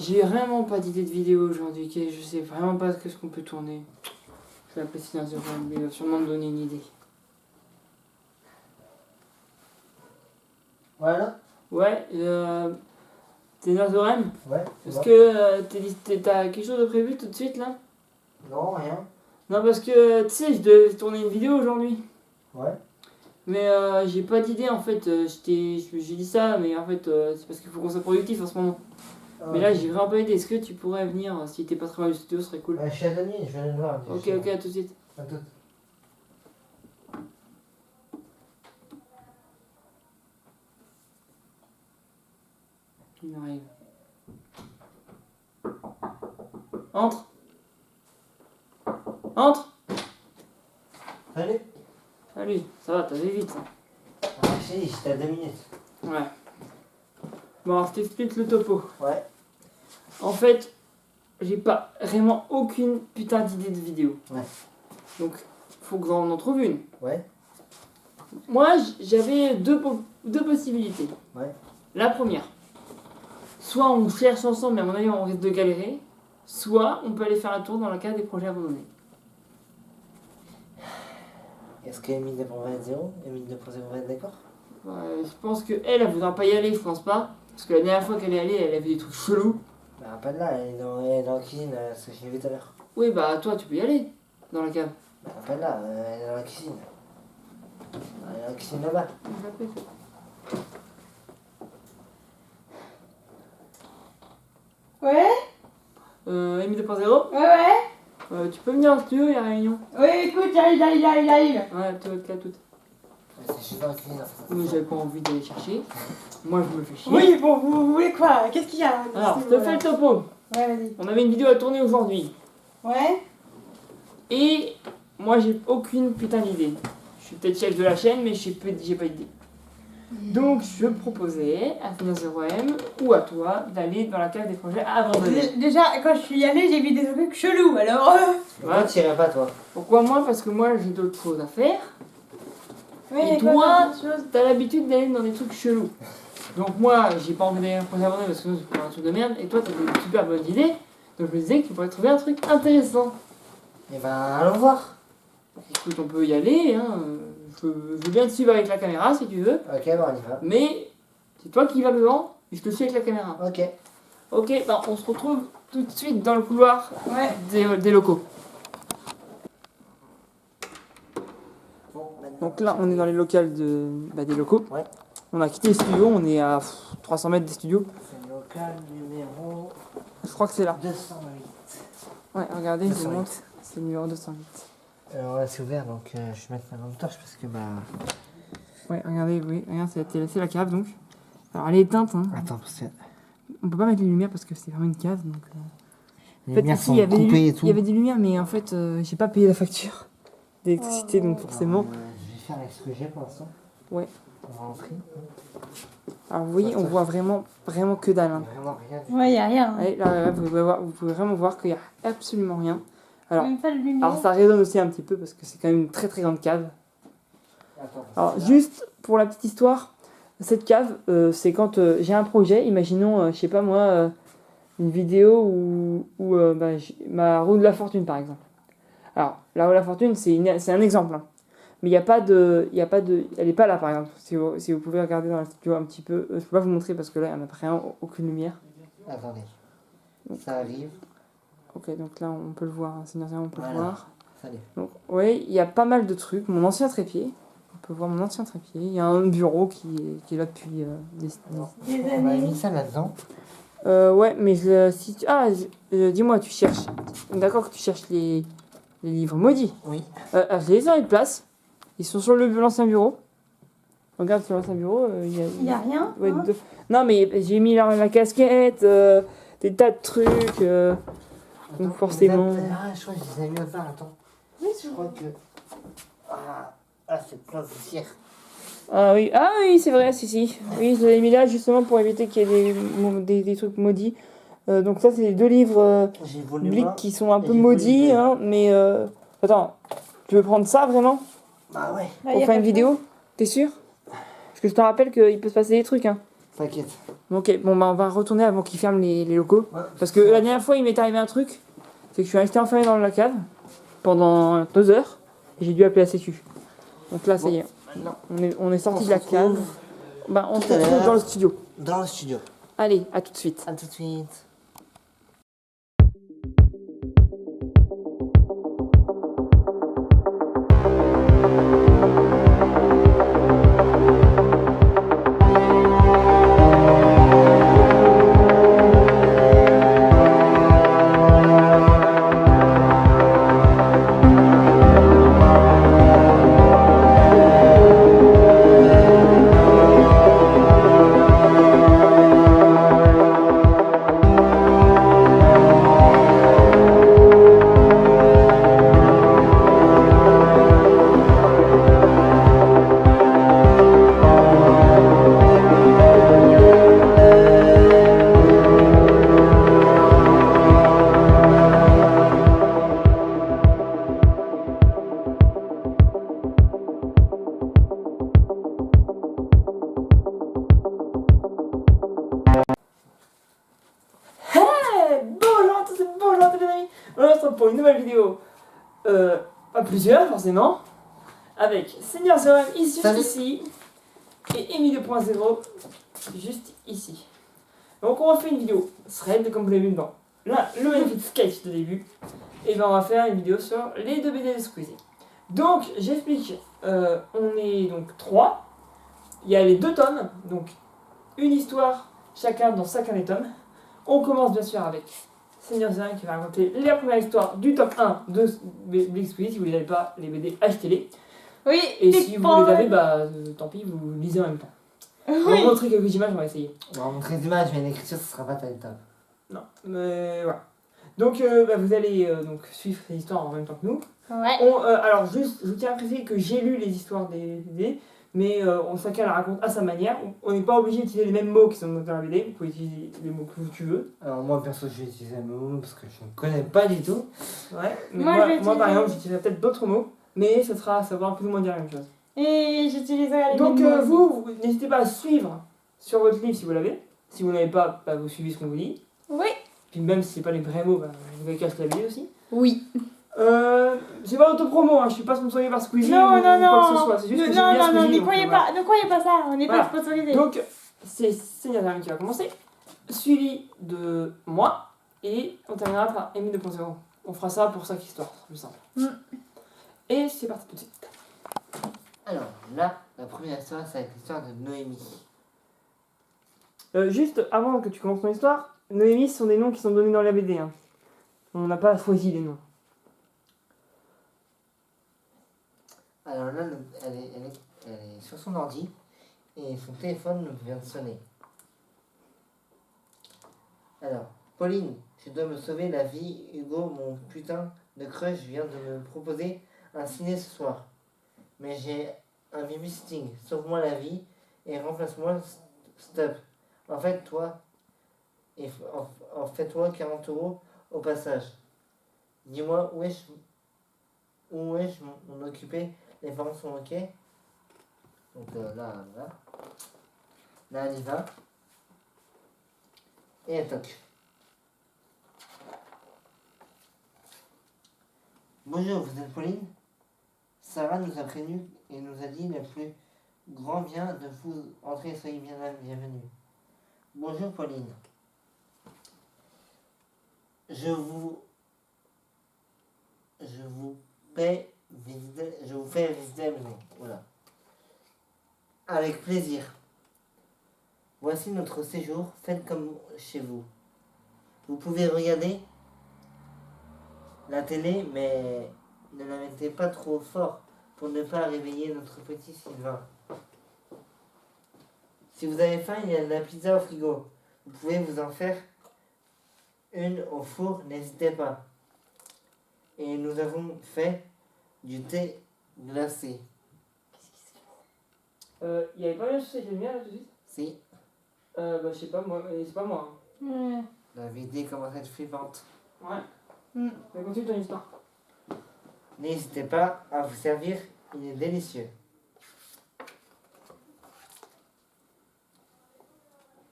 J'ai vraiment pas d'idée de vidéo aujourd'hui, je sais vraiment pas ce qu'on peut tourner. Je vais appeler Seigneur Zerem, mais il va sûrement me donner une idée. Voilà. Ouais, Seigneur Zerem, Ouais. est-ce que t'as quelque chose de prévu tout de suite là? Non, rien. Non, parce que tu sais, je devais tourner une vidéo aujourd'hui. Ouais. Mais j'ai pas d'idée en fait, j'ai dit ça, mais en fait c'est parce qu'il faut qu'on soit productif en ce moment. Mais là j'ai vraiment pas d'idée, est-ce que tu pourrais venir si t'es pas très loin du studio, ce serait cool. Je suis à Denis, je viens de voir. Ok, ok, à tout de suite. À tout. Il arrive. Entre. Entre. Salut. Salut, ça va, t'as vu vite. Ah, si, j'étais à 2 minutes. Ouais. Bon, alors je t'explique le topo. Ouais. En fait, j'ai pas vraiment aucune putain d'idée de vidéo. Ouais. Donc, faut que j'en trouve une. Ouais. Moi, j'avais deux possibilités. Ouais. La première, soit on cherche ensemble, mais à mon avis, on risque de galérer. Soit on peut aller faire un tour dans la case des projets abandonnés. Est-ce qu'Emile 2.0, Emile 2.0 va être d'accord? Je pense qu'elle, elle voudra pas y aller, je pense pas. Parce que la dernière fois qu'elle est allée, elle avait des trucs chelous. Bah, pas de là, elle est dans la cuisine, ce que j'ai vu tout à l'heure. Oui, bah toi, tu peux y aller, dans la cave. Bah, pas de là, elle est dans la cuisine. Elle est dans la cuisine là-bas. Ouais, Amy 2.0, ouais. tu peux venir en studio, il y a réunion. Oui, écoute, j'arrive. Ouais, tu vas être là toute. C'est juste dans la cuisine. Moi, j'avais pas envie d'aller chercher. Moi, je me fais chier. Oui, bon, vous voulez quoi? Qu'est-ce qu'il y a? Alors, je te fais le topo. Ouais, vas-y. On avait une vidéo à tourner aujourd'hui. Ouais. Et moi, j'ai aucune putain d'idée. Je suis peut-être chef de la chaîne, mais j'ai pas d'idée. Donc, je proposais à Tina Zerem ou à toi d'aller dans la case des projets abandonnés. Déjà, quand je suis allée, j'ai vu des trucs chelous, alors... Pourquoi tu irais pas, toi? Pourquoi moi? Parce que moi, j'ai d'autres choses à faire. Ouais, Et toi, t'as l'habitude d'aller dans des trucs chelous. Donc moi, j'ai pas envie d'aller dans un projet abandonné parce que sinon c'est pas un truc de merde. Et toi, t'as des super bonnes idées. Donc je me disais que tu pourrais trouver un truc intéressant. Eh ben, allons voir. Écoute, on peut y aller. Hein. Je veux bien te suivre avec la caméra si tu veux. Ok, bon, on y va. Mais c'est toi qui vas devant et je te suis avec la caméra. Ok. Ok, bah on se retrouve tout de suite dans le couloir Ouais. des locaux. Bon, maintenant. Donc là, on est dans les locales des locaux. Ouais. On a quitté les studios, on est à 300 mètres des studios. C'est le local numéro Je crois que c'est là. 208. Ouais, regardez, je vous 208. montre. C'est le numéro 208. Alors là, c'est ouvert, donc je vais mettre ma lampe torche parce que bah. Ouais, regardez, oui, regarde, c'est la cave donc. Alors elle est éteinte, hein. Attends, parce que On peut pas mettre les lumières parce que c'est vraiment une cave donc. les En fait, lumières ici, sont il y avait coupées et tout. il y avait des lumières, mais en fait, j'ai pas payé la facture d'électricité donc forcément. Alors, je vais faire avec ce que j'ai pour l'instant. Ouais. On va rentrer. Alors vous voyez, on voit vraiment que dalle. Hein. Vraiment rien du Ouais, y a rien. Allez, là, vous pouvez vraiment voir qu'il y a absolument rien. Alors, Même pas de lumière. alors ça résonne aussi un petit peu parce que c'est quand même une très très grande cave. Attends, Alors juste pour la petite histoire, cette cave, c'est quand j'ai un projet, imaginons, je sais pas moi, une vidéo où ma roue de la fortune par exemple. Alors la roue de la fortune c'est un exemple, hein. Mais il y a pas de, elle est pas là par exemple. Si vous pouvez regarder dans la studio un petit peu, je peux pas vous montrer parce que là il n'y a vraiment aucune lumière. Attendez. Ça arrive. Ok, donc là on peut le voir, hein. On peut Voilà. le voir. Salut. Donc oui, il y a pas mal de trucs. Mon ancien trépied. On peut voir mon ancien trépied. Il y a un bureau qui est là depuis des Des On a années. mis ça là-dedans. ouais, mais dis-moi, tu cherches. D'accord que tu cherches les livres maudits. Oui. J'ai les ai de place. Ils sont sur l'ancien bureau. Regarde sur l'ancien bureau, il y a. Y a rien. Ouais, hein. Non, mais j'ai mis la casquette, des tas de trucs. Donc forcément. Ah, je crois que je les ai mis au part, attends. Oui, Je crois que. Ah, c'est plein de poussière. Ah oui, c'est vrai, si. Oui, je l'ai mis là justement pour éviter qu'il y ait des trucs maudits. Donc ça, c'est les deux livres J'ai volé bibliques moi. qui sont un et peu j'ai maudits, volé hein, mais... Attends, tu veux prendre ça vraiment Bah ouais. Bah, pour y a faire pas une de vidéo? T'es sûr? Parce que je te rappelle qu'il peut se passer des trucs, hein. T'inquiète. Ok, bon bah on va retourner avant qu'ils ferment les locaux. Ouais, Parce que la dernière fois il m'est arrivé un truc, c'est que je suis resté enfermé dans la cave pendant 2 heures et j'ai dû appeler la sécu. Donc là ça y est, Maintenant, on est sorti on de la se cave. retrouve Bah on se tout à retrouve l'heure. dans le studio. dans le studio. Allez, à tout de suite. À tout de suite. Bonjour les amis. On se retrouve pour une nouvelle vidéo. Pas plusieurs forcément. Avec Seigneur Zoran juste Salut. ici. Et Amy 2.0 juste ici. Donc on va faire une vidéo thread comme vous l'avez vu dedans. Là, le magnifique sketch de début. Et ben on va faire une vidéo sur les 2 BD de Squeezie. Donc j'explique. On est donc 3. Il y a les 2 tomes. Donc une histoire chacun dans chacun des tomes. On commence bien sûr avec Seigneur Zoran qui va raconter la première histoire du tome 1 de Big Squeezie. Si vous ne les avez pas, les BD, achetez-les. Oui, Et si vous les avez, bah tant pis, vous lisez en même temps. On va Oui. vous montrer quelques images, on va essayer. On va montrer des images, mais l'écriture, ce sera pas tel top. Non, mais voilà. Donc bah, vous allez donc suivre ces histoires en même temps que nous. Ouais. Alors juste, je tiens à préciser que j'ai lu les histoires des BD, mais chacun la raconte à sa manière. On n'est pas obligé d'utiliser les mêmes mots qui sont dans la BD, vous pouvez utiliser les mots que tu veux. Alors moi, perso, je vais utiliser un mot parce que je ne connais pas du tout. Ouais, mais Moi, moi, je vais par utiliser- exemple, j'utiliserai peut-être d'autres mots, mais ça sera à savoir plus ou moins dire la même chose. Et j'utiliserai les Donc mêmes mots aussi. vous n'hésitez pas à suivre sur votre livre si vous l'avez. Si vous n'avez pas, bah, vous suivez ce qu'on vous dit. Oui. Puis même si c'est pas les vrais mots, bah, vous avez qu'à se la BD aussi. Oui. C'est pas l'autopromo, hein, je suis pas sponsorisé par Squeezie Non, ou non, quoi que non. ce soit. C'est juste que Non, j'aime bien non, Squeezie. ne donc, croyez voilà. pas, ne croyez pas ça. On n'est Voilà. pas sponsorisé. Donc c'est Seigneur Zoran qui va commencer, suivi de moi, et on terminera par Amy 2.0. On fera ça pour 5 histoires, c'est plus simple. Mm. Et c'est parti tout de suite. Alors, là, la première histoire, c'est l'histoire de Noémie. Juste avant que tu commences ton histoire, Noémie, ce sont des noms qui sont donnés dans la BD. Hein. On n'a pas choisi les noms. Alors là, elle est sur son ordi et son téléphone vient de sonner. Alors, Pauline, tu dois me sauver la vie. Hugo, mon putain de crush, vient de me proposer un ciné ce soir. Mais j'ai un babysitting. Sauve-moi la vie et remplace-moi. Stop. En fait, toi, en fais-toi 40 € au passage. Dis-moi où est-je m'en occuper. Les parents sont ok. Donc là, elle y va. Et elle toque. Bonjour, vous êtes Pauline? Sarah nous a prévenu et nous a dit le plus grand bien de vous entrer, soyez bienvenue. Bonjour Pauline. Je vous fais visiter la maison. Voilà. Avec plaisir. Voici notre séjour. Faites comme chez vous. Vous pouvez regarder la télé, mais ne la mettez pas trop fort pour ne pas réveiller notre petit Sylvain. Si vous avez faim, il y a de la pizza au frigo. Vous pouvez vous en faire une au four, n'hésitez pas. Et nous avons fait du thé glacé. Il y avait pas bien chose avec les lumières là tout de suite? Si, Bah je sais pas, moi, c'est pas moi. Ouais. la vidéo commence à être flippante. Hein. Ouais. Mm. Mais continue ton histoire. N'hésitez pas à vous servir, il est délicieux.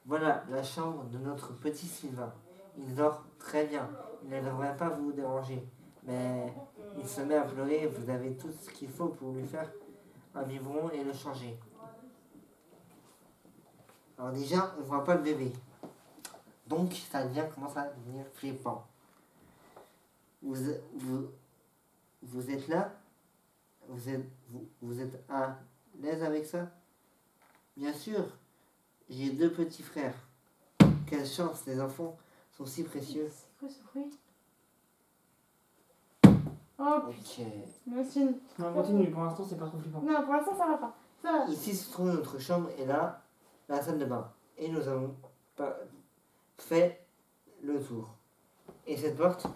Voilà la chambre de notre petit Sylvain. Il dort très bien. Il ne devrait pas vous déranger. Mais il se met à pleurer et vous avez tout ce qu'il faut pour lui faire un biberon et le changer. Alors déjà, on voit pas le bébé. Donc commence à devenir flippant. Vous êtes là? Vous êtes à l'aise avec ça? Bien sûr, j'ai 2 petits frères. Quelle chance, les enfants sont si précieux. C'est quoi ce bruit? Oh putain. Ok. Moi aussi. Non, continue, pour l'instant c'est pas trop flippant. Non, pour l'instant ça va pas. Ça va. Ici se trouve notre chambre et là, la salle de bain. Et nous avons fait le tour. Et cette porte?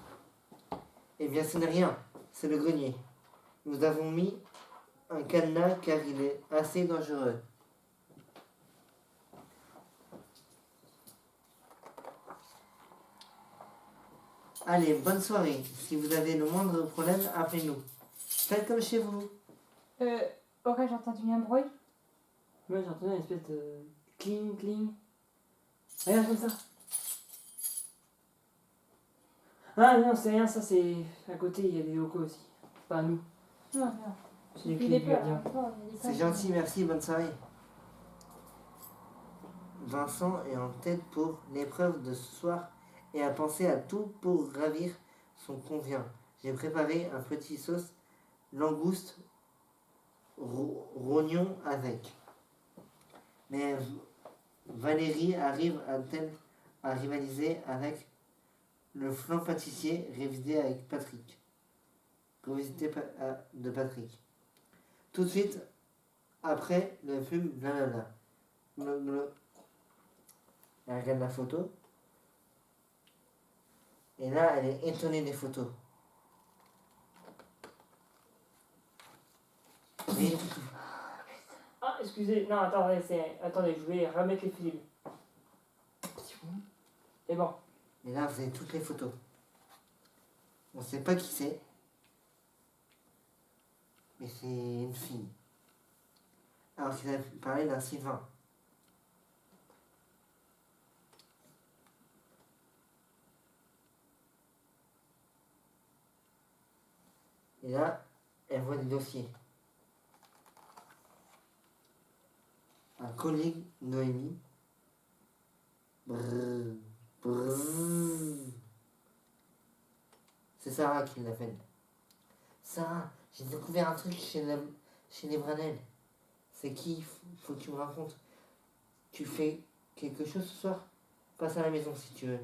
Eh bien, ce n'est rien. C'est le grenier. Nous avons mis un cadenas car il est assez dangereux. Allez, bonne soirée. Si vous avez le moindre problème, appelez-nous. Faites comme chez vous. Aurais-je entendu un bruit? Moi j'ai entendu une espèce de cling cling. Regarde comme ça. Ah non, c'est rien, ça c'est. À côté il y a des locaux aussi. Pas à nous. Non, non. C'est des Il est clés pas. gardiens. C'est gentil, merci, bonne soirée. Vincent est en tête pour l'épreuve de ce soir et a pensé à tout pour ravir son convient. J'ai préparé un petit sauce langouste rognon avec. Mais Valérie arrive-t-elle à rivaliser avec le flan pâtissier révisé avec Patrick? Revisité de Patrick. Tout de suite, après le film, blablabla. Elle regarde la photo. Et là, elle est étonnée des photos. Et Ah, excusez, non, attendez, je vais remettre les films. Et bon. et là, vous avez toutes les photos. On ne sait pas qui c'est. Mais c'est une fille. Alors qu'il a parlé d'un Sylvain. Et là, elle voit des dossiers. Un collègue Noémie. Brrr, brrr. C'est Sarah qui l'appelle. Sarah, j'ai découvert un truc chez les Branel. C'est qui? Faut que tu me racontes. Tu fais quelque chose ce soir? Passe à la maison si tu veux.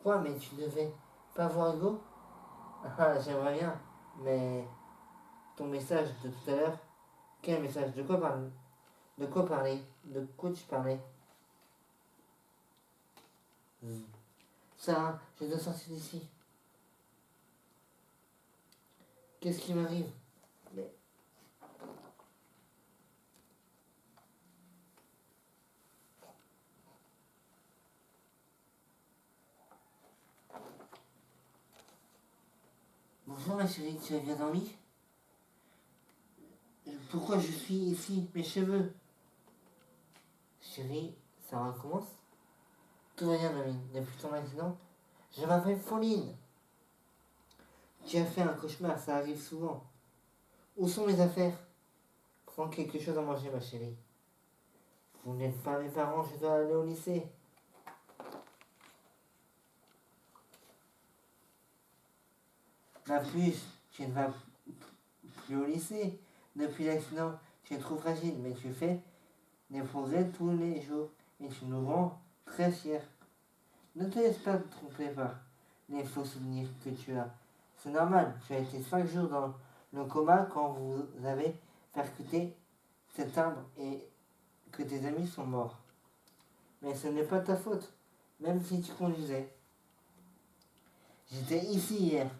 Quoi, mais tu devais pas voir Hugo? Ah, j'aimerais bien, mais ton message de tout à l'heure, quel message? De quoi parler? De quoi parler? De quoi tu parlais? Sarah, je dois sortir d'ici. Qu'est-ce qui m'arrive? Mais... Bonjour ma chérie, tu as bien dormi? Pourquoi je suis ici? Mes cheveux? Chérie, ça recommence? Tout va bien, mamie. Depuis ton accident, je m'appelle Pauline. Tu as fait un cauchemar, ça arrive souvent. Où sont mes affaires? Prends quelque chose à manger, ma chérie. Vous n'êtes pas mes parents, je dois aller au lycée. Ma puce, tu ne vas plus au lycée. Depuis l'accident, tu es trop fragile, mais tu fais des progrès tous les jours et tu nous rends très fiers. Ne te laisse pas tromper par les faux souvenirs que tu as. C'est normal, tu as été 5 jours dans le coma quand vous avez percuté cet arbre et que tes amis sont morts. Mais ce n'est pas ta faute, même si tu conduisais. J'étais ici hier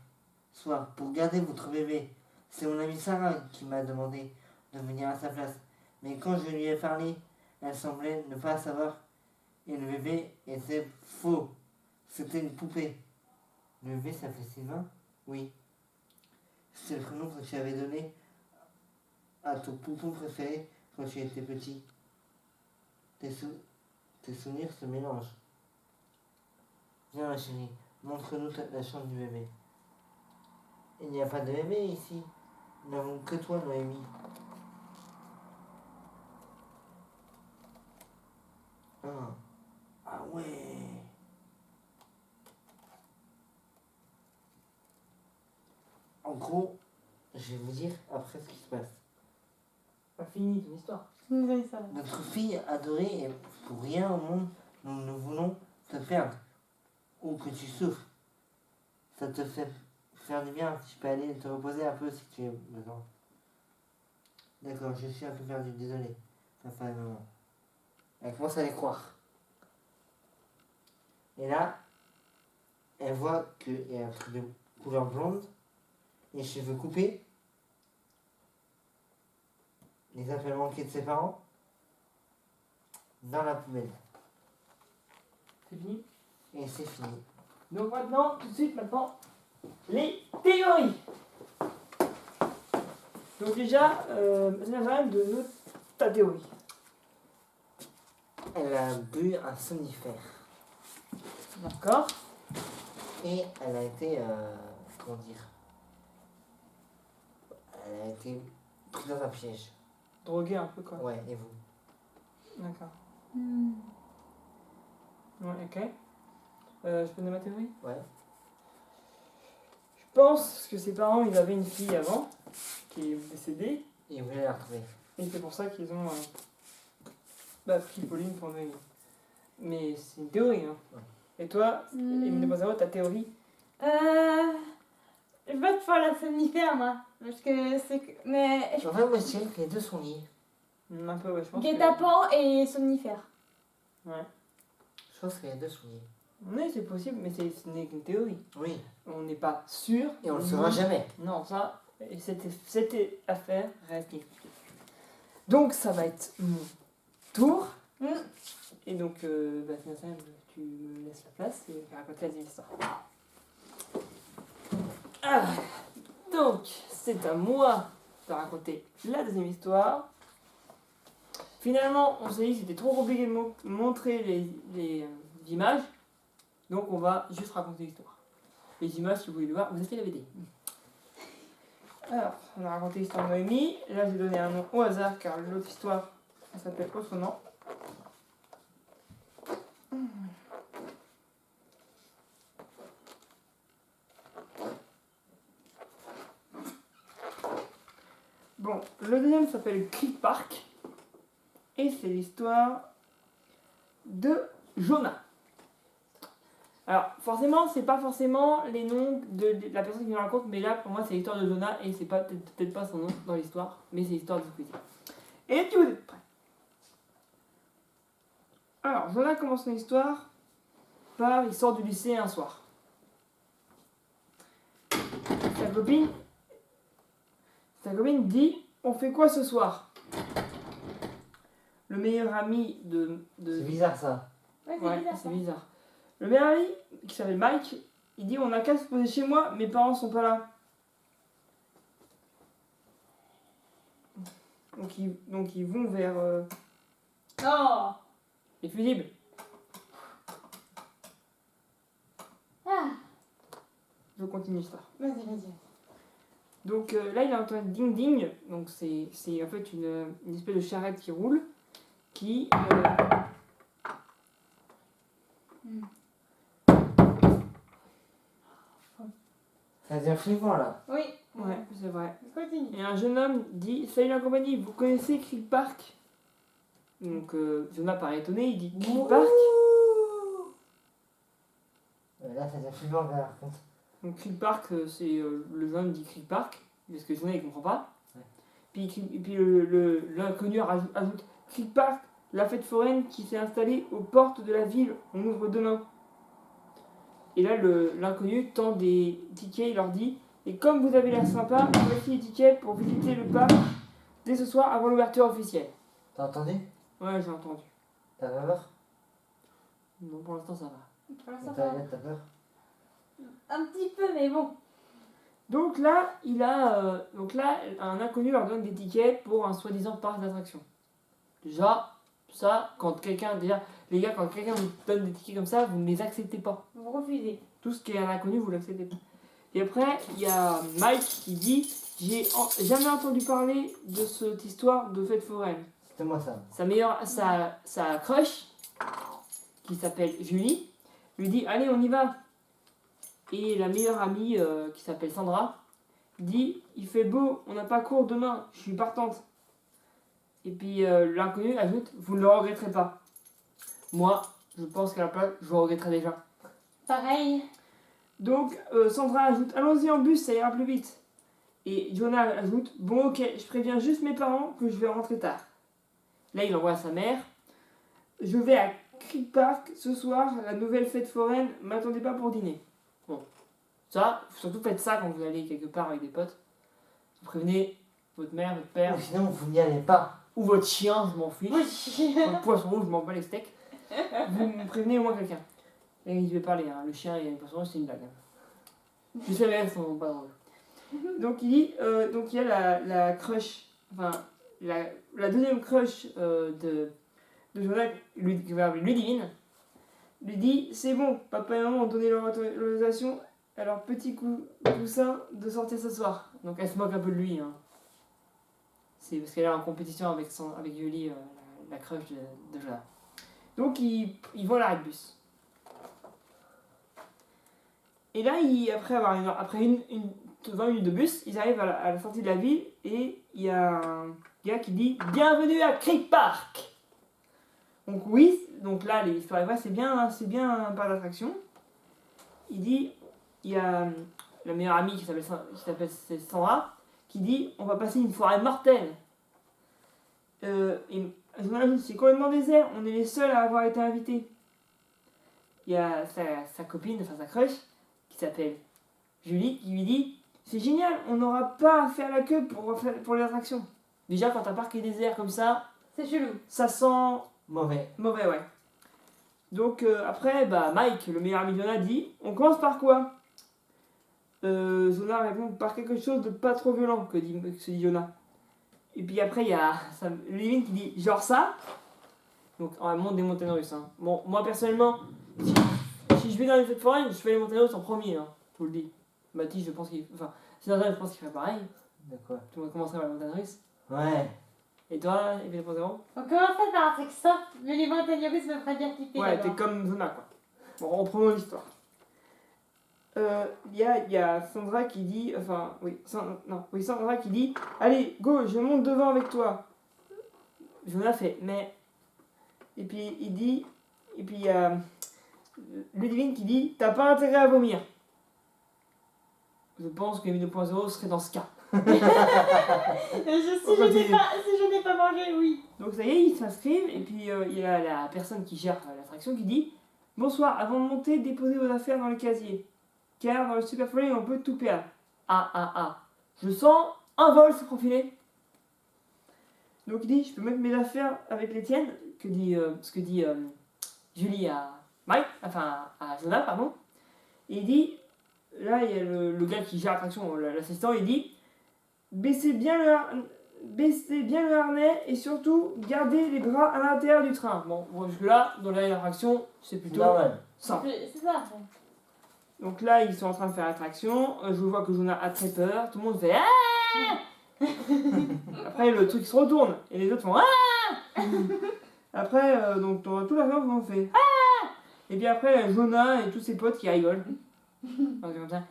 soir pour garder votre bébé. C'est mon amie Sarah qui m'a demandé de venir à sa place. Mais quand je lui ai parlé, elle semblait ne pas savoir et le bébé était faux. C'était une poupée. Le bébé s'appelait Sylvain? Oui. C'est le prénom que tu avais donné à ton poupon préféré quand tu étais petit. tes souvenirs se mélangent. Viens ma chérie, montre-nous la chambre du bébé. Il n'y a pas de bébé ici. Nous n'avons que toi, Noémie. Ah, ah ouais. En gros, je vais vous dire après ce qui se passe. Pas fini ton histoire. Oui, ça va. Notre fille adorée, et pour rien au monde, nous ne voulons te perdre. Ou que tu souffres. Ça te fait faire du bien. Si je peux aller te reposer un peu si tu as besoin. D'accord, je suis un peu perdu, désolé. Papa et maman. Elle commence à les croire. Et là, elle voit qu'il y a un truc de couleur blonde, les cheveux coupés, les appels manqués de ses parents, dans la poubelle. C'est fini. Et c'est fini. Donc maintenant, tout de suite, les théories. Donc déjà, Nazareth, de nous ta théorie. Elle a bu un somnifère. D'accord. Et elle a été, comment dire, elle a été prise dans un piège. Drogué un peu quoi. Ouais, et vous? D'accord. Hmm. Ouais, ok. Je peux donner ma théorie? Ouais. Je pense que ses parents, ils avaient une fille avant, qui est décédée, Et vous voulez la retrouver. et c'est pour ça qu'ils ont pris Pauline pour Noémie. Mais c'est une théorie, hein. Ouais. Et toi, Hmm. Émile de Bazaro, ta théorie? Je vote pour la somnifère, moi. Parce que c'est que. Mais. En fait, moi je dirais que les deux sont liés. Un peu, ouais, je pense. Guet-apens et somnifère. Ouais. Je pense que les deux sont liés. Oui, c'est possible, mais ce n'est qu'une théorie. Oui. On n'est pas sûr. Et on le saura jamais. Non, ça, cette affaire reste mythique. Donc, ça va être mon tour. Hmm. Et donc, Sébastien, tu me laisses la place et je vais raconter la deuxième histoire. Ah, donc, c'est à moi de raconter la deuxième histoire. Finalement, on s'est dit que c'était trop compliqué de montrer les images. Donc, on va juste raconter l'histoire. Les images, si vous voulez le voir, vous achetez la BD. Alors, on a raconté l'histoire de Noémie. Là, je vais donner un nom au hasard car l'autre histoire, elle s'appelle autrement. Bon, le deuxième s'appelle Creek Park. Et c'est l'histoire de Jonah. Alors, forcément, c'est pas forcément les noms de la personne qui nous raconte, mais là, pour moi, c'est l'histoire de Jonah et c'est pas peut-être pas son nom dans l'histoire, mais c'est l'histoire de Squeezie. Et est-ce que vous êtes prêts? Alors, Jonah commence son histoire par il sort du lycée un soir. Sa copine dit on fait quoi ce soir? Le meilleur ami de C'est bizarre ça. Ouais, c'est Ouais, bizarre. c'est bizarre. Le meilleur ami, qui s'appelle Mike, il dit on n'a qu'à se poser chez moi, mes parents sont pas là. Donc ils vont vers Oh. les fusibles. Ah. Je continue l'histoire. Vas-y, vas-y. Donc là il a entendu ding ding, donc c'est en fait une espèce de charrette qui roule, qui Ça devient flippant là. Oui. ouais, c'est vrai. Continue. Et un jeune homme dit salut la compagnie, vous connaissez Creek Park? Donc Jonah paraît étonné, il dit Creek Park. Là, ça devient flippant par contre. Donc Creek Park, c'est le jeune dit Creek Park, parce que Jonah il comprend pas. Ouais. Puis l'inconnu ajoute Creek Park, la fête foraine qui s'est installée aux portes de la ville, on ouvre demain. Et là l'inconnu tend des tickets, il leur dit et comme vous avez l'air sympa, voici les tickets pour visiter le parc dès ce soir avant l'ouverture officielle. T'as entendu? Ouais, j'ai entendu. T'as pas peur? Non, pour l'instant ça va. Pour l'instant, T'as peur? un petit peu, mais bon. Donc là, un inconnu leur donne des tickets pour un soi-disant parc d'attractions. Déjà, Ça, quand quelqu'un, déjà, les gars, quand quelqu'un vous donne des tickets comme ça, vous ne les acceptez pas. Vous refusez. Tout ce qui est un inconnu, vous l'acceptez pas. Et après, il y a Mike qui dit j'ai jamais entendu parler de cette histoire de fête foraine. C'était moi ça. Sa crush, qui s'appelle Julie, lui dit allez, on y va. Et la meilleure amie, qui s'appelle Sandra, dit il fait beau, on n'a pas cours demain, je suis partante. Et puis l'inconnu ajoute vous ne le regretterez pas. Moi, je pense qu'à la place, je le regretterai déjà. Pareil. Donc Sandra ajoute allons-y en bus, ça ira plus vite. Et Jonah ajoute bon ok, je préviens juste mes parents que je vais rentrer tard. Là il envoie à sa mère je vais à Creek Park ce soir, la nouvelle fête foraine, m'attendez pas pour dîner. Bon, ça, surtout faites ça quand vous allez quelque part avec des potes. Vous prévenez votre mère, votre père, Ou sinon, vous n'y allez pas. ou votre chien, je m'en fiche. Oui. Votre poisson rouge, je m'en bats les steaks. Vous me prévenez au moins quelqu'un. Et je vais parler, hein. Le chien et le poisson rouge, c'est une blague. Hein. Je sais, mais elles sont pas drôles. Donc il dit, donc il y a la crush, enfin la deuxième crush de Jonah, Ludivine, lui dit c'est bon, papa et maman ont donné leur autorisation à leur petit coussin de sortir ce soir. Donc elle se moque un peu de lui. Hein. C'est parce qu'elle est en compétition avec Julie, la crush de Jonah. Donc ils vont à l'arrêt de bus. Et là, après une 20 minutes de bus, ils arrivent à la sortie de la ville et il y a un gars qui dit bienvenue à Creek Park. Donc oui, donc là l'histoire est vraie, c'est bien un parc d'attraction. Il dit, il y a la meilleure amie qui s'appelle Sandra, qui dit on va passer une soirée mortelle. Et c'est complètement désert, on est les seuls à avoir été invités. Il y a sa copine, enfin sa crush, qui s'appelle Julie, qui lui dit c'est génial, on n'aura pas à faire la queue pour les attractions. Déjà quand un parc est désert comme ça, C'est chelou. ça sent Mauvais. mauvais, ouais. Donc après, Mike, le meilleur ami de Jonah, dit on commence par quoi Jonah répond par quelque chose de pas trop violent, que se dit Jonah. Et puis après, il y a Levin qui dit genre ça. Donc on monte des montagnes russes. Hein. Bon, moi personnellement, si je vais dans les fêtes foraines, je fais les montagnes russes en premier, hein, je vous le dis. Mathis, je pense qu'il. Enfin, c'est normal, je pense qu'il ferait pareil. D'accord. Tout le monde commencerait par les montagnes russes. Ouais. Et toi, et pour zéro On commencerait par un truc soft, mais les montagnes russes me feraient bien kiffer. Ouais, d'abord. t'es comme Jonah, quoi. Bon, reprenons l'histoire. Il y a Sandra qui dit, enfin, Sandra qui dit, allez, go, je monte devant avec toi. Jonah fait, mais, et puis il dit, et puis il y a Ludivine qui dit, t'as pas intérêt à vomir. Je pense que Emile 2.0 serait dans ce cas. Si je n'ai pas mangé, oui. Donc ça y est, ils s'inscrivent, et puis il y a la personne qui gère l'attraction qui dit, bonsoir, avant de monter, déposez vos affaires dans le casier. Car dans le Super Forain, on peut tout perdre. Je sens un vol se profiler. Donc il dit, je peux mettre mes affaires avec les tiennes, ce que dit Julie à Mike, enfin à Jonah, pardon. Et il dit, là il y a le gars qui gère l'attraction, l'assistant, il dit, baissez bien le harnais et surtout gardez les bras à l'intérieur du train. Bon, jusque là, dans l'attraction, c'est plutôt Normal. simple. C'est ça. Donc là, ils sont en train de faire l'attraction. Je vois que Jonah a très peur. Tout le monde fait ah. Après, le truc se retourne et les autres font ah. Après, donc tout la fin, on fait ah. Et puis après, Jonah et tous ses potes qui rigolent. Donc, comme ça.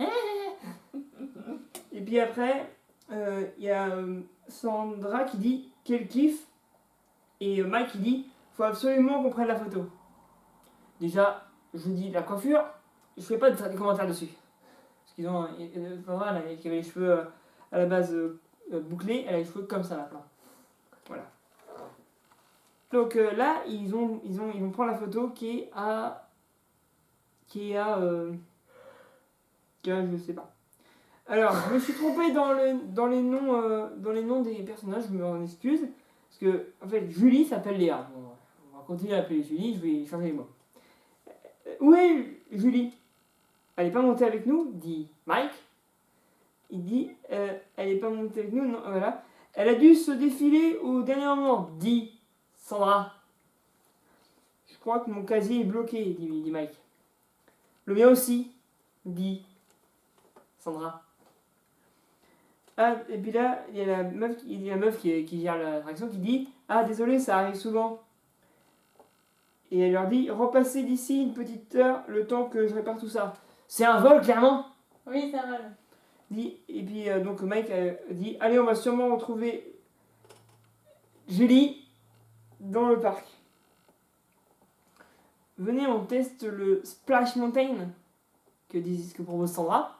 Et puis après, il y a Sandra qui dit quel kiff. Et Mike qui dit faut absolument qu'on prenne la photo. Déjà, je dis la coiffure. Je fais pas de commentaires dessus. Parce qu'ils ont. Sandra, qui avait les cheveux à la base bouclés, elle a les cheveux comme ça maintenant. Voilà. Donc là, ils vont prendre la photo qui est à. Je sais pas. Alors, je me suis trompé dans les noms des personnages, je m'en excuse. Parce que, en fait, Julie s'appelle Léa. Bon, on va continuer à l'appeler Julie, je vais changer les mots. Où est Julie? Elle n'est pas montée avec nous, dit Mike. Il dit, elle n'est pas montée avec nous, non, voilà. Elle a dû se défiler au dernier moment, dit Sandra. Je crois que mon casier est bloqué, dit Mike. Le mien aussi, dit Sandra. Ah, et puis là, il y a la meuf qui gère l'attraction qui dit ah, désolé, ça arrive souvent. Et elle leur dit repassez d'ici une petite heure le temps que je répare tout ça. C'est un vol, clairement. Oui, ça va. Et puis donc Mike dit allez, on va sûrement retrouver Julie dans le parc. Venez, on teste le Splash Mountain que propose Sandra.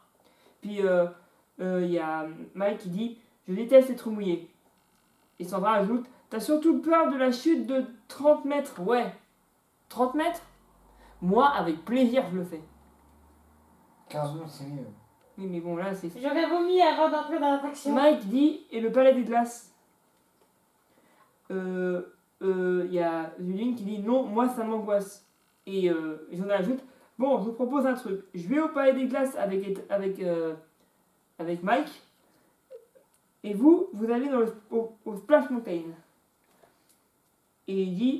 Puis il y a Mike qui dit je déteste être mouillé. Et Sandra ajoute t'as surtout peur de la chute de 30 mètres. Ouais, 30 mètres. Moi, avec plaisir, je le fais. 15 minutes, c'est mieux. Oui, mais bon, là, c'est... J'aurais vomi avant d'entrer dans l'attraction. Mike dit et le palais des glaces. Y a Juline qui dit non, moi ça m'angoisse. Et j'en ajoute bon, je vous propose un truc. Je vais au palais des glaces avec Mike. Et vous allez au Splash Mountain. Et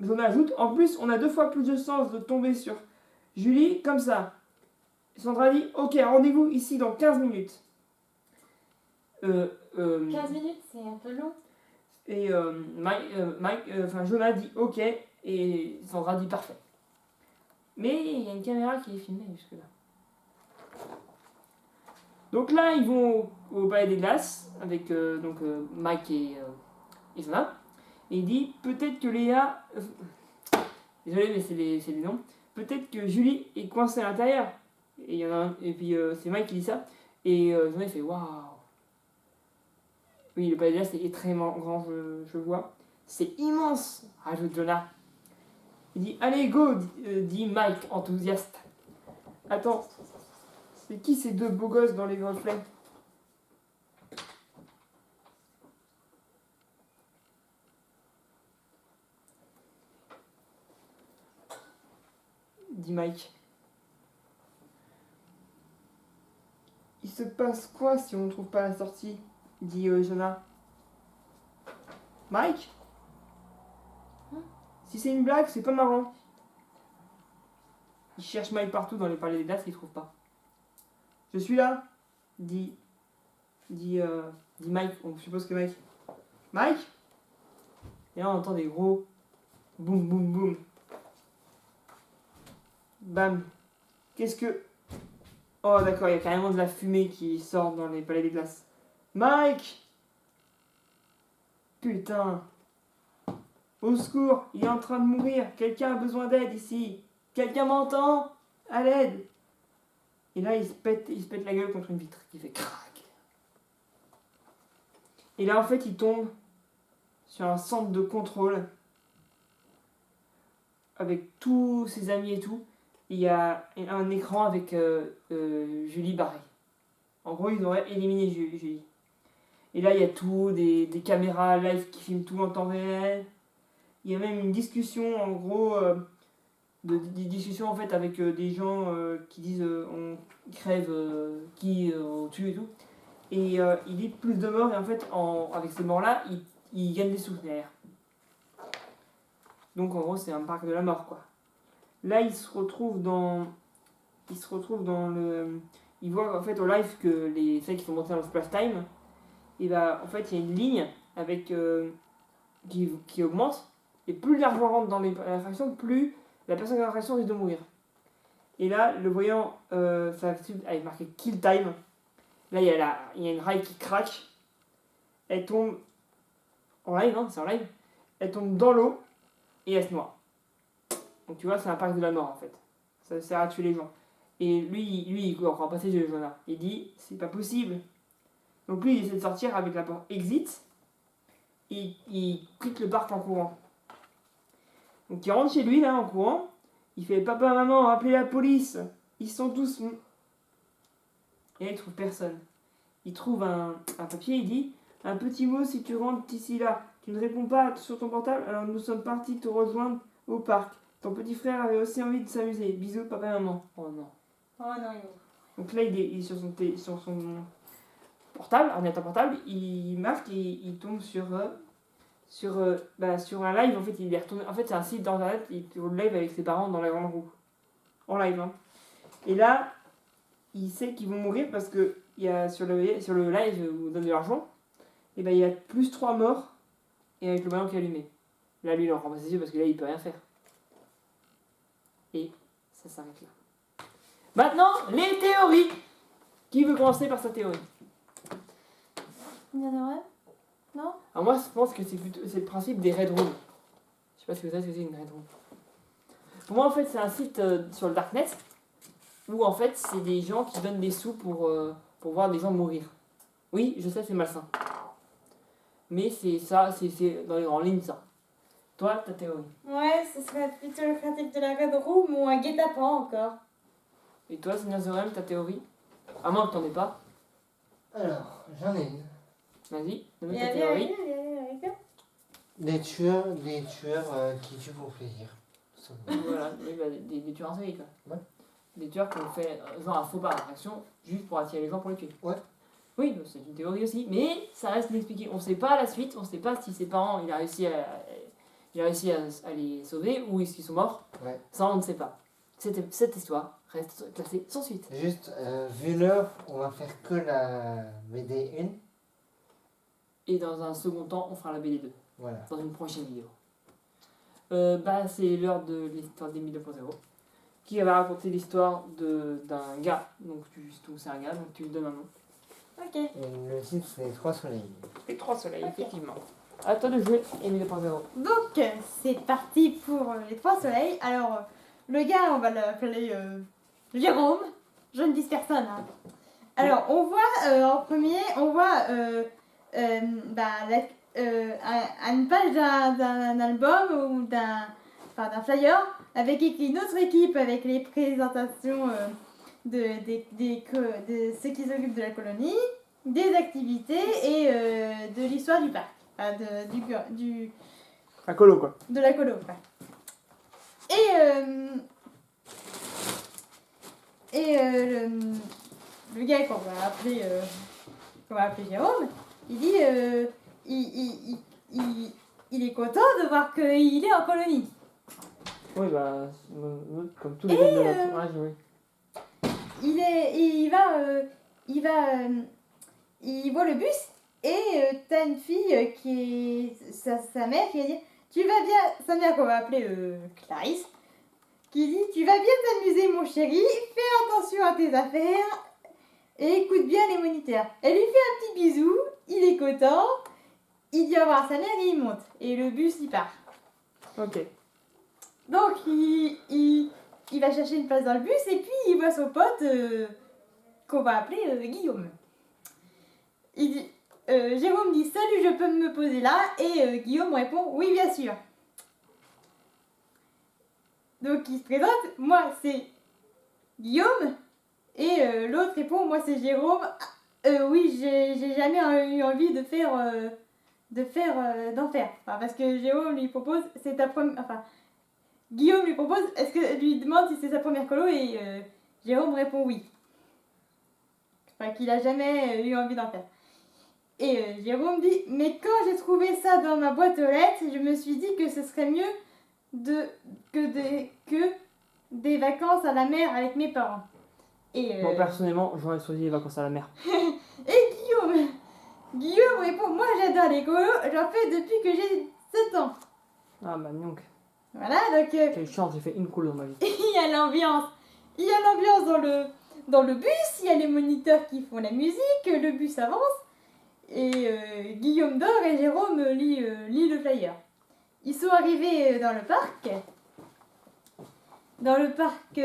j'en ajoute en plus, on a 2 fois plus de chances de tomber sur Julie comme ça. Sandra dit ok, rendez-vous ici dans 15 minutes. 15 minutes, c'est un peu long. Et Jonah dit ok et Sandra dit parfait. Mais il y a une caméra qui est filmée jusque-là. Donc là, ils vont au palais des glaces avec Mike et Jonah. Et il dit peut-être que Léa. Désolé, mais c'est les noms. Peut-être que Julie est coincée à l'intérieur. Et, puis c'est Mike qui dit ça. Et Jonah il fait waouh. Oui, le palais des glaces est extrêmement grand, je vois. C'est immense, rajoute Jonah. Il dit allez, go, dit Mike, enthousiaste. Attends, c'est qui ces 2 beaux gosses dans les reflets? Dit Mike. Il se passe quoi si on ne trouve pas la sortie? Dit Jonah. Mike? Si c'est une blague, c'est pas marrant. Il cherche Mike partout dans les palais des glaces, il trouve pas. Je suis là, dit Mike. On suppose que Mike. Mike? Et là on entend des gros boum boum boum. Bam. Qu'est-ce que... Oh d'accord, il y a carrément de la fumée qui sort dans les palais des glaces. Mike! Putain! Au secours, il est en train de mourir. Quelqu'un a besoin d'aide ici. Quelqu'un m'entend? À l'aide! Et là, il se pète la gueule contre une vitre qui fait crac. Et là, en fait, il tombe sur un centre de contrôle avec tous ses amis et tout. Il y a un écran avec Julie barrée. En gros, ils auraient éliminé Julie. Et là, il y a tout, des caméras live qui filment tout en temps réel. Il y a même une discussion, en gros, des discussions en fait avec des gens qui disent on crève, qui on tue et tout. Et il dit plus de morts, et en fait, avec ces morts-là, il gagne des sous derrière. Donc en gros, c'est un parc de la mort, quoi. Là, il se retrouve dans le... Il voit en fait au live que celles qui sont montées dans le Splash Time, et bah, en fait, il y a une ligne avec qui augmente, et plus l'argent rentre dans l'attraction, plus la personne dans l'attraction risque de mourir. Et là, le voyant, ça avec marqué Kill Time. Là, il y a une rail qui craque. Elle tombe en live, hein, c'est en live. Elle tombe dans l'eau et elle se noie. Donc tu vois, c'est un parc de la mort en fait. Ça sert à tuer les gens. Et lui il comprend pas ces jeux, Jonah. Il dit, c'est pas possible. Donc lui, il essaie de sortir avec la porte exit. Et il quitte le parc en courant. Donc il rentre chez lui là en courant. Il fait papa, maman, appelez la police. Ils sont tous... Et là, il trouve personne. Il trouve un papier, il dit un petit mot si tu rentres d'ici là. Tu ne réponds pas sur ton portable, alors nous sommes partis te rejoindre au parc. Ton petit frère avait aussi envie de s'amuser. Bisous, papa et maman. Oh non. Oh non, Donc là, il est sur son portable, ordinateur portable. Il marque et il tombe sur sur un live, en fait, il est retourné. En fait, c'est un site d'internet, il tourne live avec ses parents dans la grande roue. En live, hein. Et là, il sait qu'ils vont mourir parce que il y a sur le live où on donne de l'argent, et ben il y a plus 3 morts et avec le ballon qui est allumé. Là, lui, il en rend pas ses yeux parce que là, il peut rien faire. Et ça s'arrête là. Maintenant, les théories. Qui veut commencer par sa théorie? Il y en a vrai? Non? Alors moi, je pense que c'est le principe des red rooms. Je sais pas si vous savez ce que c'est une red room. Pour moi, en fait, c'est un site sur le darknet où en fait, c'est des gens qui donnent des sous pour voir des gens mourir. Oui, je sais, c'est malsain. Mais c'est ça, c'est dans les grandes lignes ça. Toi, ta théorie. Ouais, ce serait plutôt le principe de la Red Room ou un guet-apens encore. Et toi, Seigneur Zorem, ta théorie? À moins que t'en aies pas. Alors, j'en ai une. Vas-y, donne Viens, ta viens, théorie. viens, viens. Des tueurs qui tuent pour plaisir. tout simplement. Voilà, oui, bah, des tueurs en série quoi. Ouais. Des tueurs qui ont fait genre un faux pas d'attraction juste pour attirer les gens pour les tuer. Ouais. Oui, c'est une théorie aussi, mais ça reste inexpliqué. On sait pas la suite, on sait pas si ses parents il a réussi à les sauver ou est-ce qu'ils sont morts. Ouais. Ça on ne sait pas. Cette histoire reste classée sans suite. Juste, vu l'heure, on va faire que la BD 1. Et dans un second temps, on fera la BD 2 Voilà. dans une prochaine vidéo. C'est l'heure de l'histoire d'Emile 2.0 qui va raconter l'histoire d'un gars. Donc c'est un gars, donc tu lui donnes un nom. Ok. Et le titre, c'est Les Trois Soleils. Les 3 soleils, Ok. effectivement. À toi de jouer, Emile 2.0. Donc, c'est parti pour les 3 soleils. Alors, le gars, on va l'appeler Jérôme. Je ne dis personne. Hein. Alors, on voit en premier, on voit une page d'un album ou d'un flyer avec écrit notre équipe avec les présentations de ceux qui s'occupent de la colonie, des activités et de l'histoire du parc. Enfin, Un colo quoi. de la colo. Quoi. Le gars qu'on va appeler Jérôme, il dit il est content de voir qu'il est en colonie. Oui, bah, comme tous les gars de l'entourage, oui. Il voit le bus et t'as une fille qui est sa mère qui va dire tu vas bien, sa mère qu'on va appeler Clarisse, qui dit tu vas bien t'amuser mon chéri, fais attention à tes affaires et écoute bien les moniteurs. Elle lui fait un petit bisou, il est content, il dit au revoir à sa mère et il monte et le bus il part. Ok. Donc il va chercher une place dans le bus et puis il voit son pote qu'on va appeler Guillaume. Il dit, Jérôme dit salut, je peux me poser là et Guillaume répond oui bien sûr. Donc il se présente, moi c'est Guillaume et l'autre répond moi c'est Jérôme. Oui j'ai jamais eu envie d'en faire. Enfin, parce que Jérôme lui propose c'est ta première Guillaume lui propose, lui demande si c'est sa première colo et Jérôme répond oui. Enfin, qu'il a jamais eu envie d'en faire. Et Jérôme dit, mais quand j'ai trouvé ça dans ma boîte aux lettres, je me suis dit que ce serait mieux que des vacances à la mer avec mes parents. Et Moi, personnellement, j'aurais choisi les vacances à la mer. et Guillaume répond, moi j'adore les colos, j'en fais depuis que j'ai 7 ans. Ah, bah, donc. Voilà, donc... Quelle chance, j'ai fait une colo dans ma vie. Il y a l'ambiance. Il y a l'ambiance dans le bus, il y a les moniteurs qui font la musique, le bus avance. Et Guillaume dort et Jérôme lit le flyer. Ils sont arrivés dans le parc. Dans le parc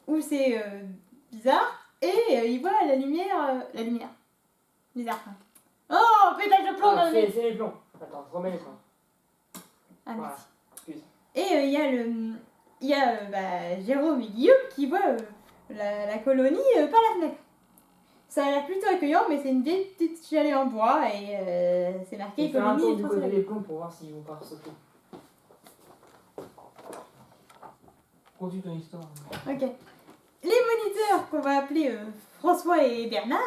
où c'est bizarre. Et ils voient la lumière. Bizarre. Oh, pétage de plomb dans le nez. C'est les plombs. Attends, je remets les plombs. Ah, Voilà. merci. Excuse. Et il y a Jérôme et Guillaume qui voient la colonie par la fenêtre. Ça a l'air plutôt accueillant, mais c'est une vieille petite chalet en bois et c'est marqué Je vais faire un tour colonie du et côté Français. des plombs pour voir s'ils vont pas sauter. Continue ton histoire. Ok. Les moniteurs qu'on va appeler François et Bernard,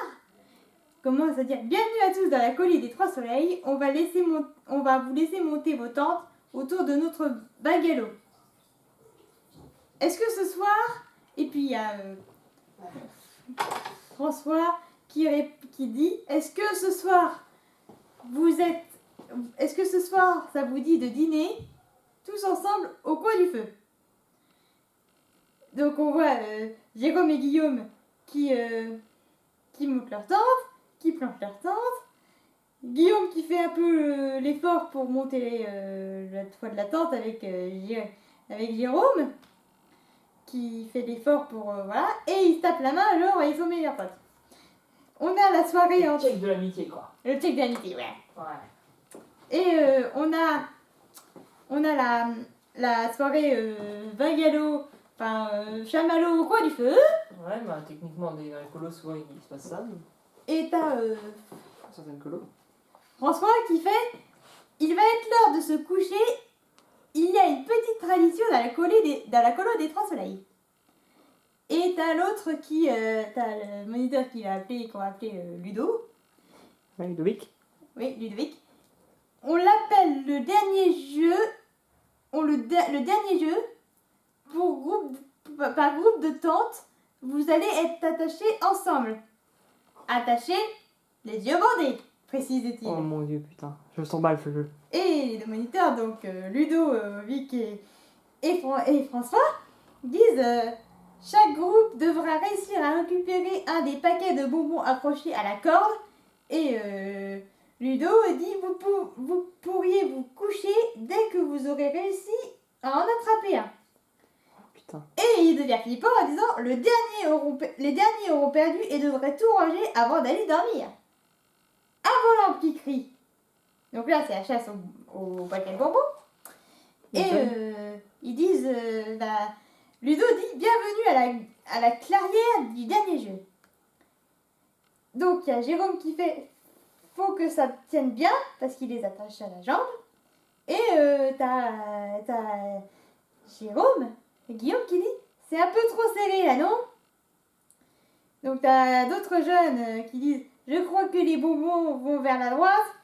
commence à dire bienvenue à tous dans la colline des Trois Soleils. On va vous laisser monter vos tentes autour de notre bungalow. Est-ce que ce soir, et puis il y a François qui dit est-ce que ce soir ça vous dit de dîner tous ensemble au coin du feu? Donc on voit Jérôme et Guillaume qui montent leur tente, qui planchent leur tente. Guillaume qui fait un peu l'effort pour monter la toit de la tente avec Jérôme qui fait l'effort pour voilà, et ils se tapent la main genre ils sont meilleurs potes. On a la soirée Le check de l'amitié, quoi. le check d'amitié, ouais. Ouais. Et on a la soirée bungalow, enfin chamallow au coin du feu. Ouais, bah techniquement, dans les colos, souvent il se passe ça. Et t'as Certaines colos. François qui fait il va être l'heure de se coucher. Il y a une petite tradition dans la colo des Trois Soleils. Et t'as l'autre qui t'as le moniteur qu'on va appeler Ludo. Ouais, Ludovic. Oui, Ludovic. On l'appelle le dernier jeu. Le dernier jeu par groupe de tentes. Vous allez être attachés ensemble. Attachés, les yeux bandés, précise-t-il. Oh mon dieu, putain. Je le sens mal ce jeu. Et les deux moniteurs, donc Ludo, Vic et François, disent chaque groupe devra réussir à récupérer un des paquets de bonbons accrochés à la corde. Et Ludo dit vous pourriez vous coucher dès que vous aurez réussi à en attraper un. Putain. Et il devient flippant en disant les derniers auront perdu et devraient tout ranger avant d'aller dormir. Un volant qui crie. Donc là, c'est la chasse au paquet de bonbons. Et ils disent, Ludo dit bienvenue à la clairière du dernier jeu. Donc il y a Jérôme qui fait faut que ça tienne bien parce qu'il les attache à la jambe. Et t'as Jérôme et Guillaume qui dit c'est un peu trop serré là, non? Donc t'as d'autres jeunes qui disent je crois que les bonbons vont vers la droite.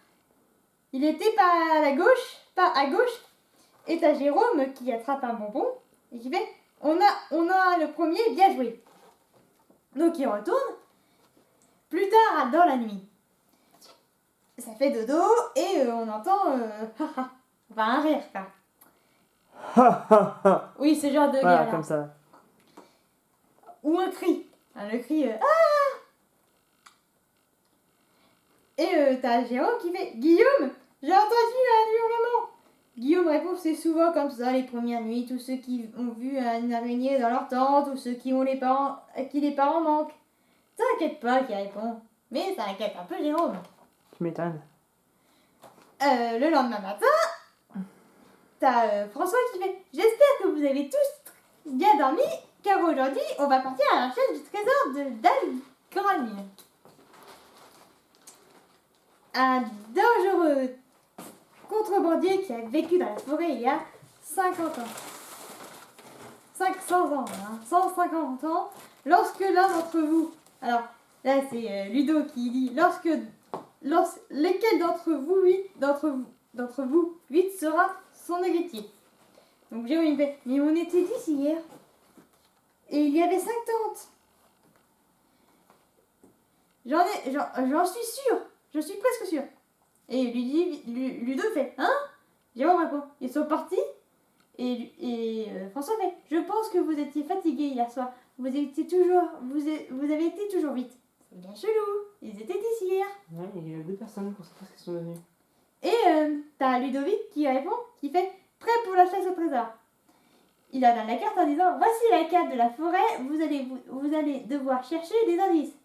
Il était pas à gauche. Et t'as Jérôme qui attrape un bonbon et qui fait on a le premier, bien joué. Donc il retourne. Plus tard dans la nuit, ça fait dodo et on entend enfin un rire quoi. Oui, ce genre de rire Voilà, là. comme ça. Ou un cri. Le cri ah. Et t'as Jérôme qui fait Guillaume, j'ai entendu un hurlement. Guillaume répond c'est souvent comme ça les premières nuits, tous ceux qui ont vu une araignée dans leur tente ou ceux qui ont à qui les parents manquent. T'inquiète pas qui répond, mais ça inquiète un peu Jérôme. Tu m'étonnes. Le lendemain matin, t'as François qui fait j'espère que vous avez tous bien dormi car aujourd'hui on va partir à la recherche du trésor d'Algrogne. Un dangereux contrebandier qui a vécu dans la forêt il y a 50 ans. 500 ans, 150 ans, lorsque l'un d'entre vous, alors là c'est Ludo qui dit, lequel d'entre vous 8 sera son héritier. Donc Jérôme il fait, mais on était 10 hier, et il y avait 5 tantes. J'en suis sûr, je suis presque sûr. Et Ludo fait, hein? Jérôme répond, ils sont partis. Et François fait, je pense que vous étiez fatigué hier soir. Vous avez été toujours vite. C'est bien chelou. Ils étaient 10 hier. Ouais, il y a 2 personnes pour savoir ce qu'ils sont devenus. Et t'as Ludovic qui répond, qui fait, prêt pour la chasse au trésor. Il leur donne la carte en disant, voici la carte de la forêt. Vous allez devoir chercher des indices.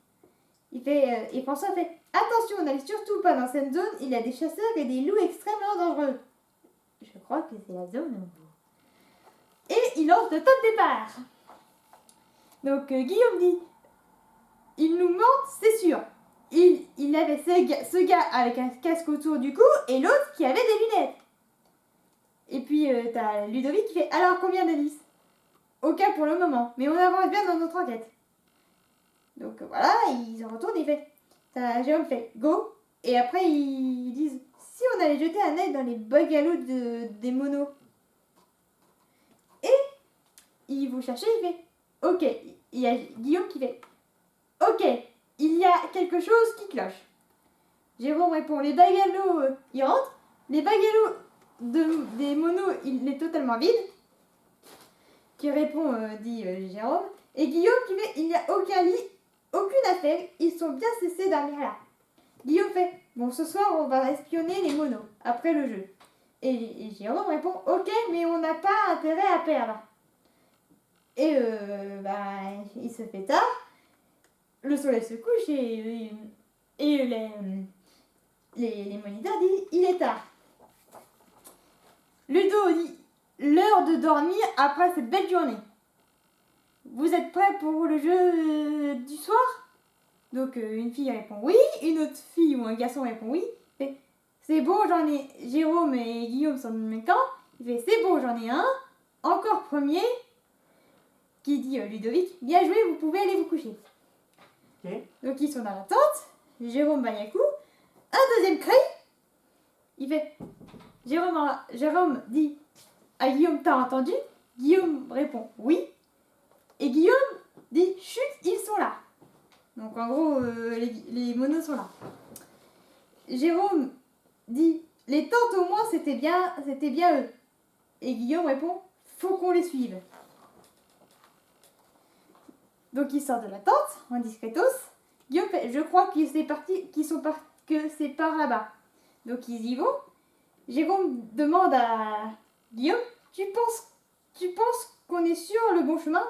Et François fait, attention, n'allez surtout pas dans cette zone. Il y a des chasseurs et des loups extrêmement dangereux. Je crois que c'est la zone. Et il lance le top départ. Donc Guillaume dit, il nous ment, c'est sûr. Il avait ce gars avec un casque autour du cou et l'autre qui avait des lunettes. Et puis t'as Ludovic qui fait, alors combien d'indices? Aucun pour le moment, mais on avance bien dans notre enquête. Donc voilà, ils retournent et fait, Jérôme fait go. Et après, ils disent si on allait jeter un œil dans les bungalows des monos. Et ils vont chercher, il fait ok. Il y a Guillaume qui fait ok, il y a quelque chose qui cloche. Jérôme répond les bungalows, ils rentrent. Les bungalows des monos, il est totalement vide. Qui répond, dit Jérôme. Et Guillaume qui fait il n'y a aucun lit, aucune affaire, ils sont bien cessés dormir là. Guillaume fait bon, ce soir on va espionner les monos après le jeu. Et Jérôme répond ok, mais on n'a pas intérêt à perdre. Et il se fait tard, le soleil se couche et les moniteurs disent il est tard. Ludo dit l'heure de dormir après cette belle journée. Vous êtes prêts pour le jeu du soir? Donc une fille répond oui, une autre fille ou un garçon répond oui. Fait, c'est bon, j'en ai. Jérôme et Guillaume sont dans le même camp. Il fait c'est bon, j'en ai un. Encore premier. Qui dit Ludovic, bien joué, vous pouvez aller vous coucher. Ok. Donc ils sont dans la tente. Jérôme Bagnakou. Un deuxième cri. Il fait Jérôme dit à Guillaume, t'as entendu? Guillaume répond oui. Et Guillaume dit chut, ils sont là. Donc en gros, les monos sont là. Jérôme dit les tentes au moins c'était bien eux. Et Guillaume répond faut qu'on les suive. Donc ils sortent de la tente en discretos. Guillaume fait je crois que c'est par là-bas. Donc ils y vont. Jérôme demande à Guillaume tu penses qu'on est sur le bon chemin?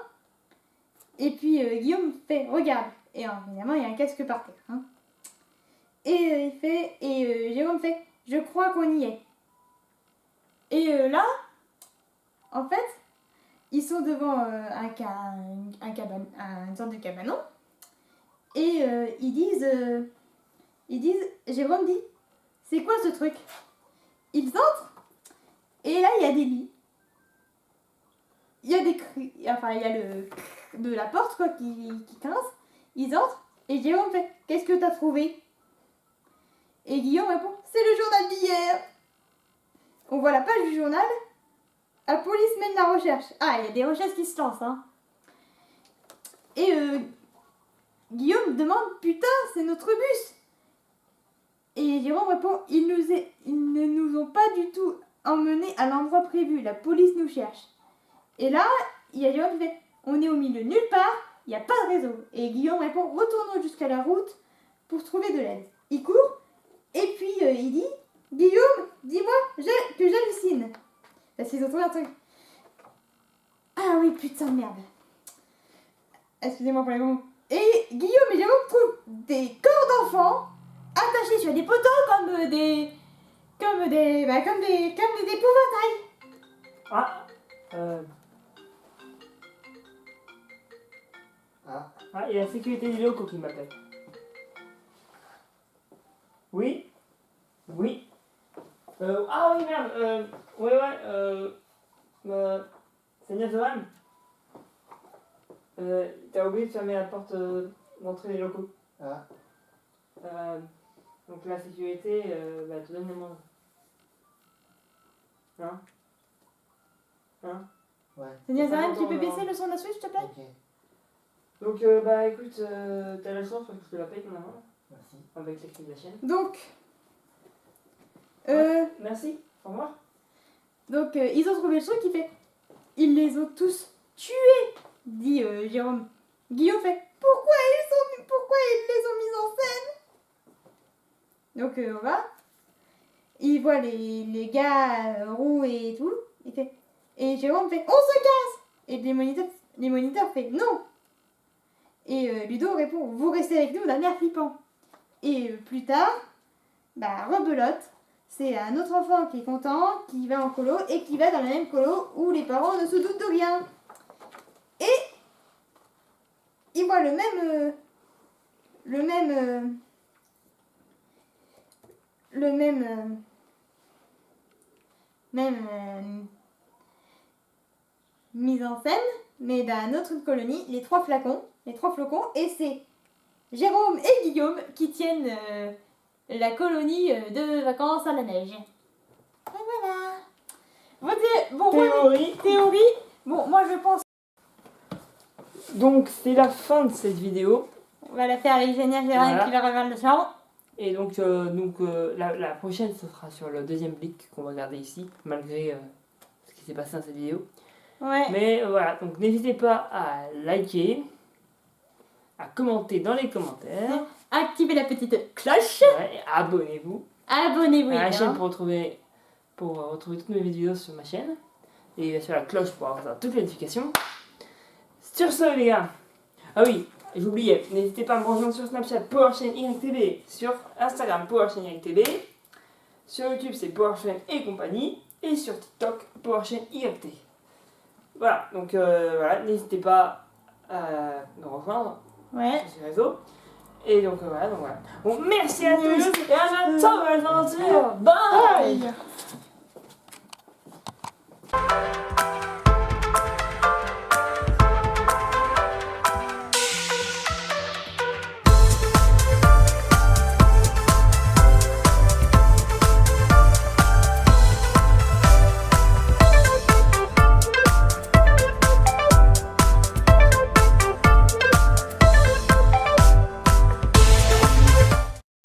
Et puis Guillaume fait regarde. Et évidemment il y a un casque par terre. Hein. Et Jérôme fait je crois qu'on y est. Et là, en fait, ils sont devant une sorte de cabanon. Et ils disent, Jérôme dit, c'est quoi ce truc? Ils entrent. Et là, il y a des lits. Il y a des cris. Enfin, il y a de la porte quoi, qui grince. Ils entrent. Et Jérôme fait, qu'est-ce que t'as trouvé? Et Guillaume répond, c'est le journal d'hier. On voit la page du journal. La police mène la recherche. Ah, il y a des recherches qui se lancent. Hein. Et Guillaume demande, putain, c'est notre bus. Et Jérôme répond, ils ne nous ont pas du tout emmenés à l'endroit prévu. La police nous cherche. Et là, il y a Jérôme qui fait, on est au milieu de nulle part, il n'y a pas de réseau. Et Guillaume répond, retournons jusqu'à la route pour trouver de l'aide. Il court. Et puis il dit, Guillaume, dis-moi que j'hallucine. Parce qu'ils ont trouvé un truc. Ah oui, putain de merde. Excusez-moi pour les mots. Et Guillaume et Jérôme trouvent des corps d'enfants attachés sur des poteaux comme des épouvantails. Ah, Ah, il y a la sécurité des locaux qui m'appelle. Oui? Oui? Ah oui, merde, Seigneur Zohan, t'as oublié de fermer la porte d'entrée des locaux. ah, Donc la sécurité, te donne les moyens. Hein? ouais. Seigneur Ça fait Zaran, tu peux longtemps, baisser le son de la Switch, s'il te plaît? Ok, Donc écoute, t'as la chance parce que je te la paye ton amende, merci. avec les clés de la chaîne. Donc, Merci, au revoir. ils ont trouvé le truc qui fait. Ils les ont tous tués, dit Jérôme. Guillaume fait. Pourquoi ils les ont mis en scène? Donc on va. Il voit les gars roux et tout. Il fait. Et Jérôme fait. On se casse. Et les moniteurs fait non. Et Ludo répond. Vous restez avec nous d'un air flippant. Et plus tard, rebelote. C'est un autre enfant qui est content, qui va en colo et qui va dans la même colo où les parents ne se doutent de rien. Et il voit le même mise en scène, mais dans une autre colonie, les trois flocons, et c'est Jérôme et Guillaume qui tiennent la colonie de vacances à la neige. Et voilà. Bon, Théorie. théorie. Bon, moi je pense Donc c'est la fin de cette vidéo. on va la faire avec Génial Gérard Voilà. qui va rejoindre le champ. Et donc, la prochaine, ce sera sur le deuxième blick qu'on va regarder ici, malgré ce qui s'est passé dans cette vidéo. Ouais. Mais voilà, donc n'hésitez pas à liker, à commenter dans les commentaires, Activez la petite cloche. ouais, et abonnez-vous Abonnez-vous. à la chaîne évidemment. pour retrouver toutes mes vidéos sur ma chaîne. Et sur la cloche pour avoir toutes les notifications. Sur ce, les gars, ah oui, j'oubliais, n'hésitez pas à me rejoindre sur Snapchat PowerChainYTV, sur Instagram PowerChainYTV, sur YouTube c'est PowerChain et compagnie, et sur TikTok PowerChainYT. Voilà, donc voilà, n'hésitez pas à me rejoindre Ouais. sur ces réseaux. Et donc voilà, Bon, merci à tous et à bientôt dans les aventures. Bye. Bye.